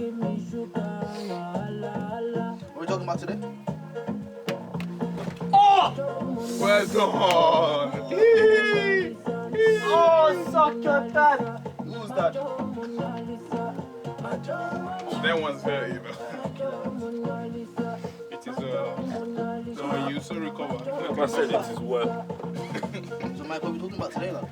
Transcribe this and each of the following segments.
What are we talking about today? Oh! Well done! Oh, suck your dad! Who's that? That one's her, you know. It is so you so recover. Like I said, it is well. So Mike, what are we talking about today, like?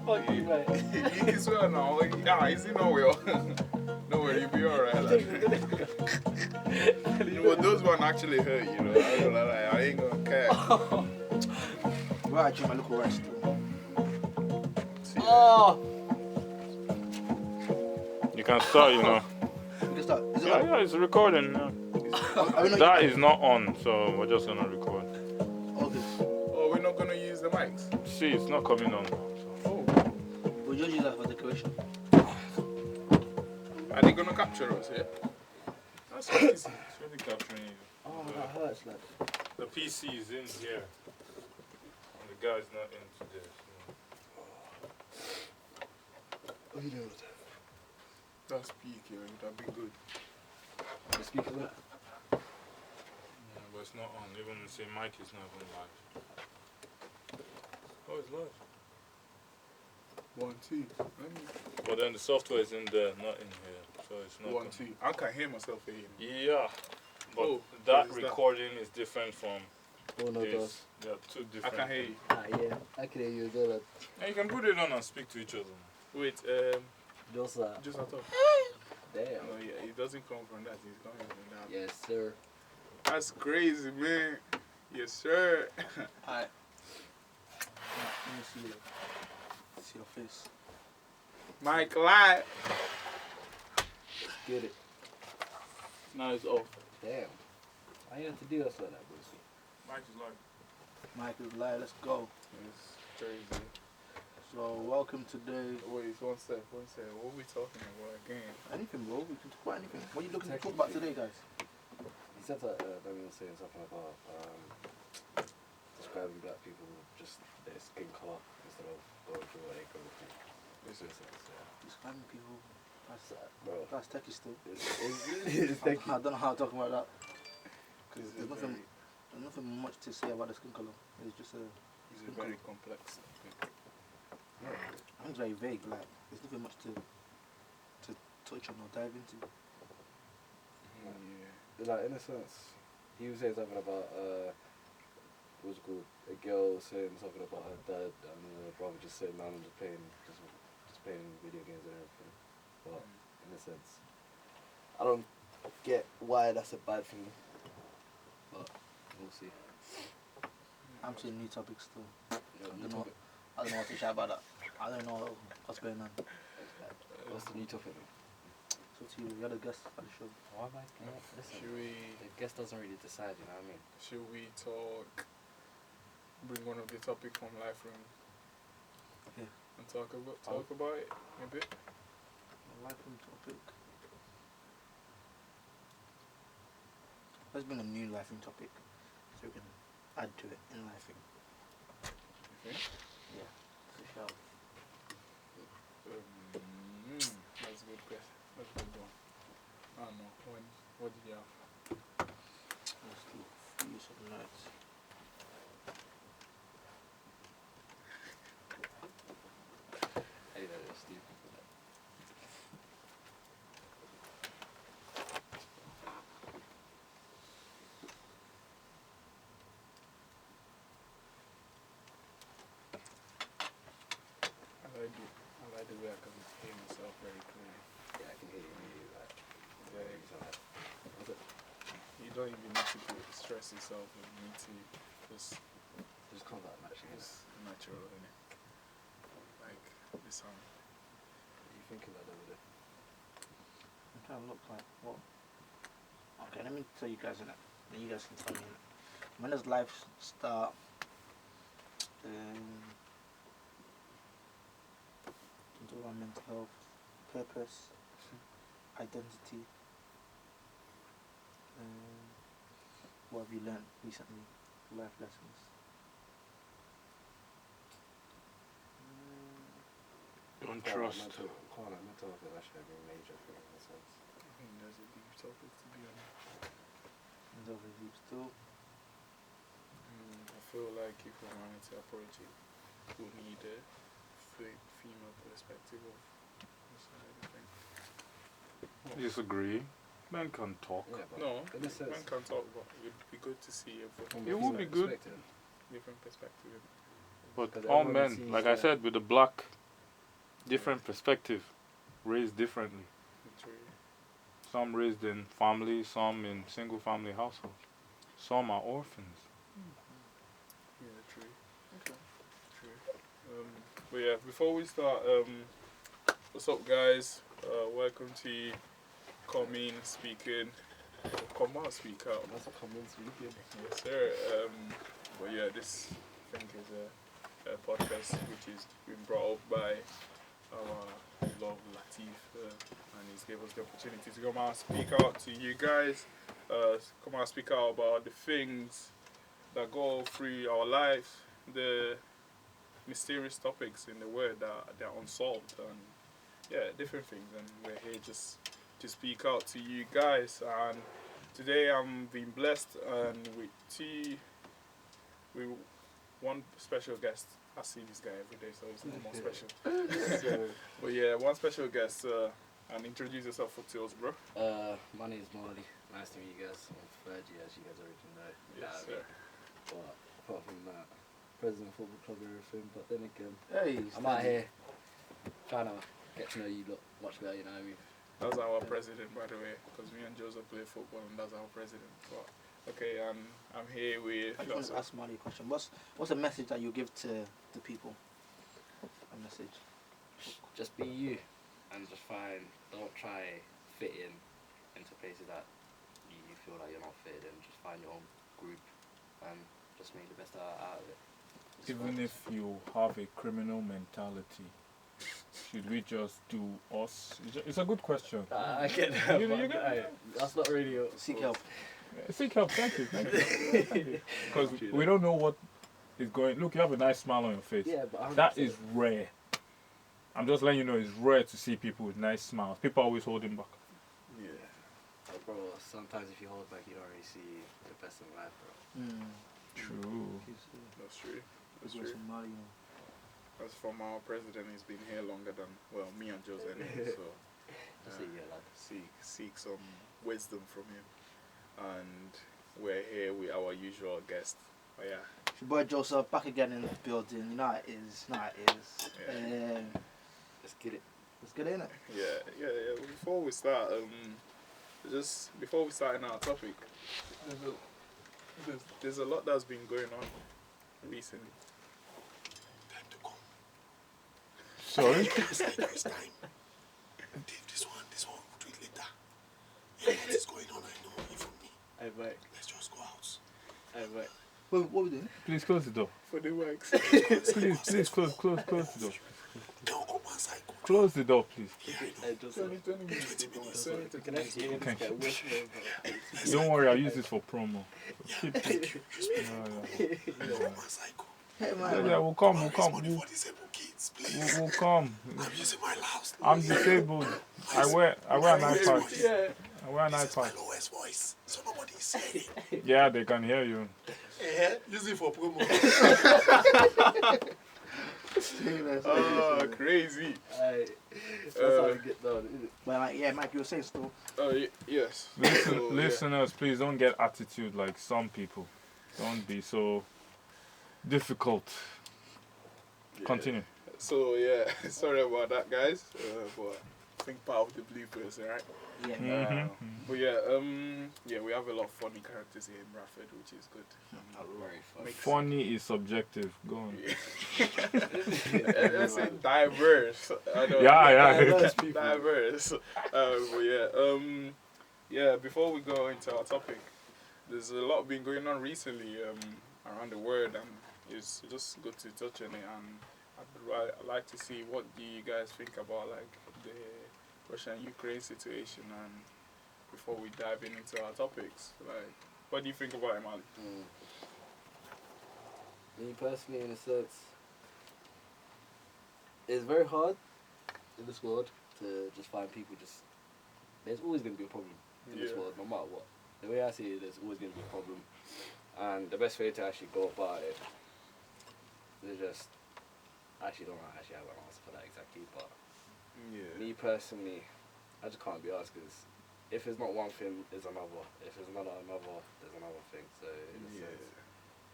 Fuck you, mate. It is well now. Yeah, is it not well? No worry, you'll be alright. Like. But those one actually hurt, you know. I ain't gonna care. Right, actually, my local rest. Oh! You can start, you know. We can start. Is it Yeah, on? yeah, it's recording. Yeah. Are we not That is not on, so we're just gonna record. Okay. Oh, we're not gonna use the mics. See, it's not coming on now. So. Oh, We'll just use that for decoration. are they gonna capture us? Yeah. That's crazy. It's really capturing you. Oh, that hurts, like. The PC is in here, and the guy's not in today. What are you doing? That's peak, yeah. That'd be good. The speaker, look. Yeah, but it's not on. Even the same mic is not even live. Oh, it's live. 1, 2. Let me. But then the software is in there, not in here, so it's not. 1, 2. I can hear myself here. Yeah, but Oh, that what is that? recording is different from Oh, no, this. does. They are two I different. can hear you. Ah, yeah. I can hear you as well, like. And you can put it on and speak to each other. Wait, Just just at all. damn. Oh yeah, it doesn't come from that. It's coming from that. Yes, sir. That's crazy, man. Yes, sir. Alright. Let me see you. See your face. Mike live. Get it. Now it's off. Damn. Why you have to do us like that, boys? Mike is live. Mike is live. Let's go. It's crazy. So, welcome today. Wait, one step. What are we talking about again? Anything, bro. We can talk about anything. What are you looking to talk about today, guys? He said that Damian was saying something about describing black people with just their skin colour instead of going through what they go through. Is it? Describing people. Bro, That's techie still. it's I don't know how to talk about that. Because There's nothing much to say about the skin color. It's just a. It's a very complex topic. I think it's very vague. Like there's nothing much to touch on or dive into. Yeah. like in a sense, he was saying something about what's it called? A girl saying something about her dad and her brother just saying, "Man, I'm just playing video games and everything." But in a sense, I don't get why that's a bad thing. But we'll see. I'm seeing new topics still. Yeah, I don't know what to shout about that. I don't know what's going on. What's the new topic? So to you, you're the guest on the show. Why am I? Listen, the guest doesn't really decide. You know what I mean? Should we talk? Bring one of the topic from life room. Yeah. And talk about it a bit. Life-room topic. Let's bring a new life-room topic so we can add to it in life-room. Okay. Yeah. So shall That's a good question. That's a good one. I don't know. What did you have? let's look through some notes. Hey, that is Steve. I like the way I can hear myself very clearly. Yeah, I can hear you. Yeah, What's it? you don't even need to stress yourself. You need to just Just comes out naturally. it's natural, isn't it? Like the sound. What are you thinking about over there? I'm trying to look like what? Okay, let me tell you guys in it. Then you guys can tell me in it. When does life start? Talk about mental health, purpose, identity. What have you learned recently? Life lessons. Don't trust. Mental health is actually a very major thing in a sense. I think topics to be honest. It's over deep still. I feel like if we wanted to approach it, we need a female perspective of the side, I think. Disagree. Men can talk. Yeah, but No, in a sense, man can talk, but it'd be good to see a from It a would be female good. perspective. different perspective. But Because all everyone men, sees like I that- said, with the black, different perspective, raised differently. It's really, Some raised in families, some in single family households. Some are orphans. yeah, true. Okay. True. But yeah, before we start, what's up, guys? Welcome to Come In Speaking. Come out, speak out. That's a common speaking. Yes, sir. But yeah, this I think is a podcast which is been brought up by our love Latif, and he's gave us the opportunity to come out and speak out to you guys. Come out and speak out about the things that go through our lives, the mysterious topics in the world that they're unsolved, and yeah, different things. And we're here just to speak out to you guys. And today I'm being blessed and with one special guest. I see this guy every day, so it's not more special. So, But yeah, one special guest. And introduce yourself to us, bro. my name is Marley. Nice to meet you guys. I'm third year, as you guys already know. Yes, sir. But apart from that, president of football club and everything. But then again, Hey, I'm out here trying to get to know you lot much better. You know, That's our president, by the way, because me and Joseph play football, and that's our president. But okay, I'm here with. I just ask Marley a question. What's a message that you give to the people? A message. just be you and just don't try fit into places that you feel like you're not fitted in. Just find your own group and just make the best out of it. It's Even fun. if you have a criminal mentality, should we just do us? It's a good question. I get that. You but get- that's not really. Seek help. Seek help, thank you. Because we don't know what is going. Look, you have a nice smile on your face. Yeah, but That is rare. I'm just letting you know it's rare to see people with nice smiles. People always holding back. Yeah. bro. Sometimes if you hold back, you don't really see the best in life, bro. True. That's true. That's That's true. As for our president, he's been here longer than me and Jose anyway, so Just say yeah, lad. seek some wisdom from him. And we're here with our usual guest. Oh yeah. It's your boy Joseph back again in the building. You know how it is. Yeah. Let's get it. Let's get in it. Yeah. Before we start, before we start in our topic, there's a lot that's been going on recently. Time to come. Sorry? It's time. Dave, this one, we'll do it later. Yeah, what is going on, I know, even me. Hey, mate. Let's just go out. Hey, mate. What are we doing? Please close the door. For the works. Please close the door. Don't open one side. Go. Close the door, please. Yeah, I know. Hey, just 20 minutes. 20 minutes. you can actually hear this guy whispering, bro. Don't worry, I'll use this for promo. Yeah, Keep- thank you. Just Yeah, don't open one side. Go. Hey yeah, man. yeah, we'll come. Raise money for disabled kids, please. We'll come. I'm using my last. I'm disabled. I wear an iPad. Yeah. I wear an This is my iPad. lowest voice, so nobody is saying it. Yeah, they can hear you. Use it for promo. Oh, crazy. Hey, that's how you get down, isn't it? But like, yeah, Mike, you were saying still. Yes. Listen, So, yeah. listeners, please don't get attitude like some people. Don't be so difficult. Continue. So yeah, sorry about that, guys. But I think part of the bloopers, alright. Yeah. Mhm. But yeah, we have a lot of funny characters here in Bradford, which is good. Very fun. Makes- Funny is subjective. Go on. Let's say diverse. I know. Yeah. Diverse. Yeah. Before we go into our topic, there's a lot been going on recently around the world, and it's just good to touch on it. And I'd like to see what do you guys think about like the Russia and Ukraine situation, and before we dive into our topics, like what do you think about it, Marley? Me personally, in a sense, it's very hard in this world to just find people. There's always going to be a problem in this Yeah. world, no matter what. The way I see it, there's always going to be a problem. And the best way to actually go about it is just, I actually don't actually have an answer for that exactly, but Yeah. me personally, I just can't be asked because if it's not one thing, there's another. If it's not another, there's another thing. So in a Yeah. sense,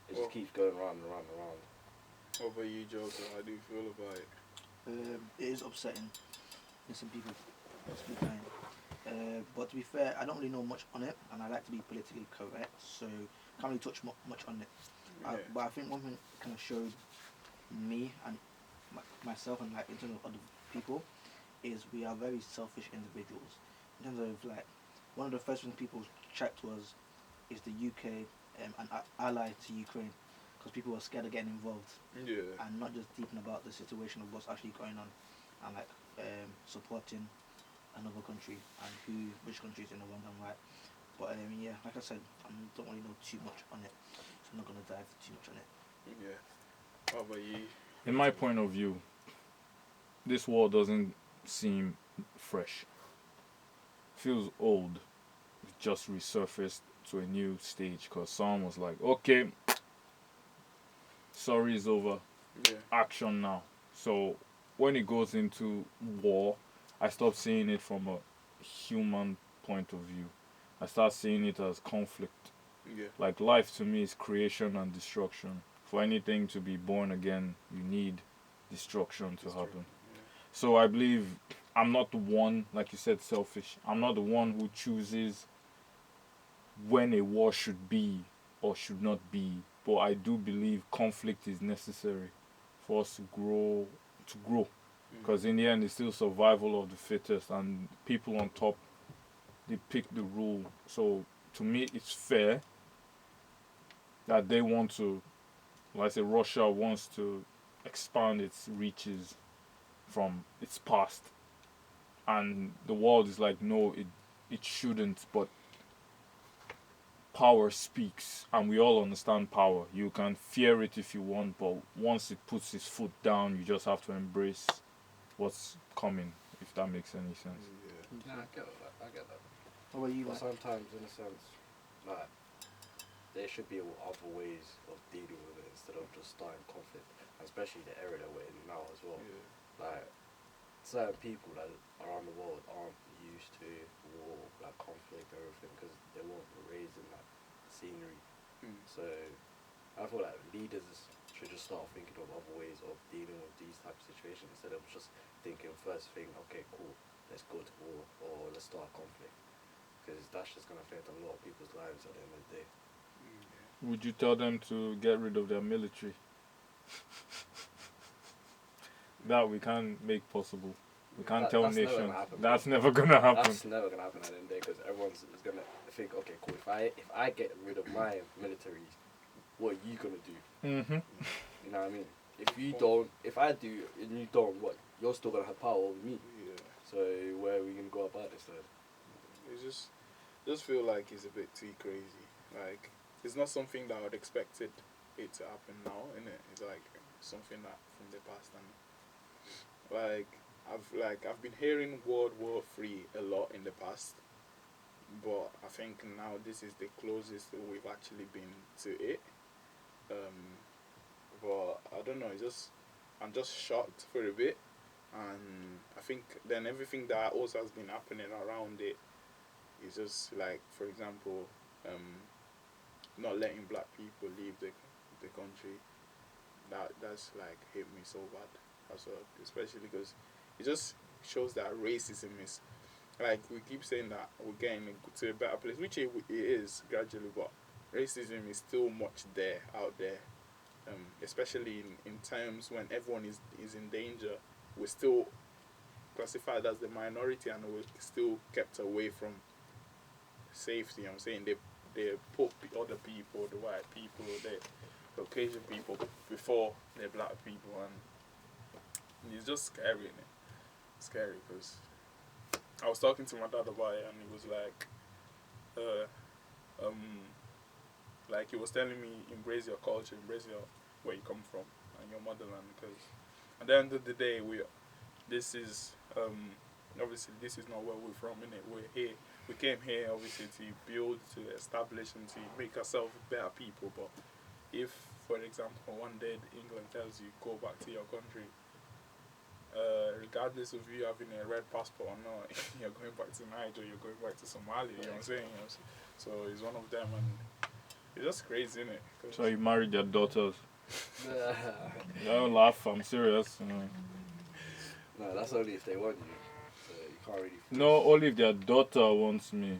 it Well- just keeps going round and round and round. What about you, Joseph? How do you feel about it? It is upsetting. There's some people speak dying. But to be fair, I don't really know much on it, and I like to be politically correct, so can't really touch much on it. Yeah. But I think one thing kind of showed me and myself and like in terms of other people is we are very selfish individuals. In terms of like, one of the first things people checked was, is the UK an ally to Ukraine? Because people were scared of getting involved Yeah. and not just thinking about the situation of what's actually going on and like supporting another country and which country is in the wrong and right. But yeah, like I said, I don't really know too much on it, so I'm not gonna dive too much on it. Yeah. What about you? In my point of view, this war doesn't seem fresh. Feels old. It just resurfaced to a new stage because someone was like, okay, sorry is over, Yeah. action now. So when it goes into war, I stop seeing it from a human point of view. I start seeing it as conflict. Yeah. Like life to me is creation and destruction. For anything to be born again, you need destruction to happen. So I believe I'm not the one, like you said, selfish. I'm not the one who chooses when a war should be or should not be. But I do believe conflict is necessary for us to grow. Because in the end, it's still survival of the fittest, and people on top, they pick the rule. So to me, it's fair that they want to, like I say, Russia wants to expand its reaches from its past, and the world is like, no, it shouldn't. But power speaks, and we all understand power. You can fear it if you want, but once it puts its foot down, you just have to embrace what's coming, if that makes any sense. Yeah. Yeah, I get that. What about you, But like? sometimes, in a sense, like, there should be other ways of dealing with it instead of just starting conflict, and especially the area that we're in now as well. Yeah. Like, certain people that around the world aren't used to war, like conflict and everything, because they weren't raised in that scenery. So I feel like leaders should just start thinking of other ways of dealing with these type of situations instead of just thinking first thing, okay, cool, let's go to war or let's start a conflict, because that's just gonna affect a lot of people's lives at the end of the day. Would you tell them to get rid of their military? That we can't make possible. We can't tell That's never nations. gonna happen, That's bro. never gonna happen. That's never gonna happen at the end of the day, because everyone's is gonna think, okay, cool. If I get rid of my military, what are you gonna do? Mm-hmm. You know what I mean? If I do and you don't, what? You're still gonna have power over me. Yeah. So where are we gonna go about this then? It's just feel like it's a bit too crazy. Like, it's not something that I would expected it to happen now, innit? It's like something that from the past, and I've been hearing World War III a lot in the past, but I think now this is the closest that we've actually been to it. But I don't know. I'm just shocked for a bit, and I think then everything that also has been happening around it is just like, for example, not letting black people leave the country. That's like hit me so bad as well, especially because it just shows that racism is, like, we keep saying that we're getting to a better place, which it is gradually, but racism is still much there out there, especially in times when everyone is in danger. We're still classified as the minority, and we're still kept away from safety. I'm saying they put other people, the white people, the Caucasian people before the black people, and it's just scary, innit? Scary, because I was talking to my dad about it, and he was like he was telling me, embrace your culture, embrace where you come from and your motherland, because at the end of the day, this is obviously this is not where we're from, innit? We're here, we came here obviously to build, to establish, and to make ourselves better people. But if, for example, one day England tells you go back to your country, regardless of you having a red passport or not, you're going back to Niger, you're going back to Somalia. You know what I'm saying? You know, so it's one of them, and it's just crazy, isn't it? So you married their daughters. Don't laugh, I'm serious. No, that's only if they want you. So you can't really. No, only if their daughter wants me.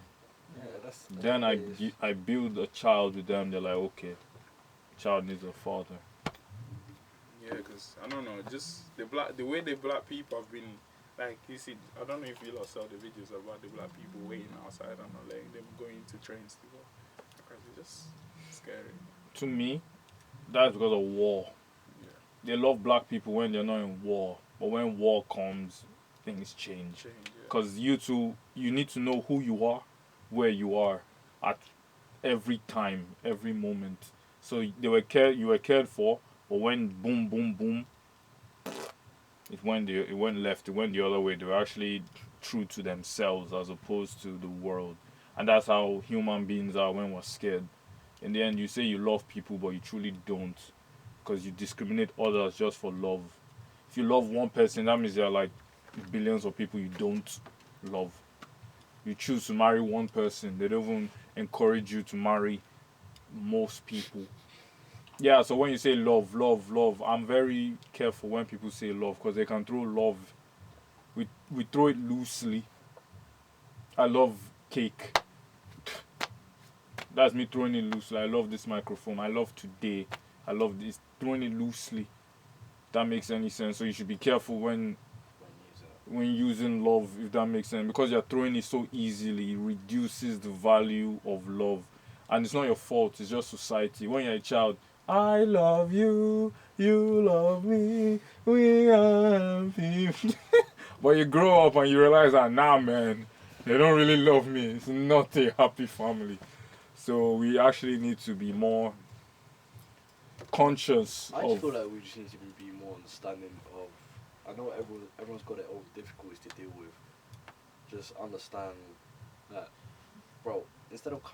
Yeah, that's Then I build a child with them. They're like, okay, child needs a father. Yeah, because I don't know, just the way the black people have been, like, you see, I don't know if you lot saw the videos about the black people waiting outside and not letting them go into trains to go. Because it's just scary. To me, that's because of war. Yeah. They love black people when they're not in war. But when war comes, things change. Because you need to know who you are, where you are, at every time, every moment. So you were cared for, but when boom, boom, boom, it went left, it went the other way. They were actually true to themselves as opposed to the world. And that's how human beings are when we're scared. In the end, you say you love people, but you truly don't. Because you discriminate others just for love. If you love one person, that means there are like billions of people you don't love. You choose to marry one person. They don't even encourage you to marry most people. Yeah, so when you say love, love, love, I'm very careful when people say love because they can throw love. We throw it loosely. I love cake. That's me throwing it loosely. I love this microphone. I love today. I love this. Throwing it loosely. That makes any sense. So you should be careful when using love, if that makes sense. Because you're throwing it so easily, it reduces the value of love. And it's not your fault. It's just society. When you're a child, I love you, you love me, we are happy. But you grow up and you realize that, nah, man, they don't really love me. It's not a happy family. So we actually need to be more conscious I just of... feel like we just need to be more understanding of. I know everyone's got their own difficulties to deal with. Just understand that, bro. Instead of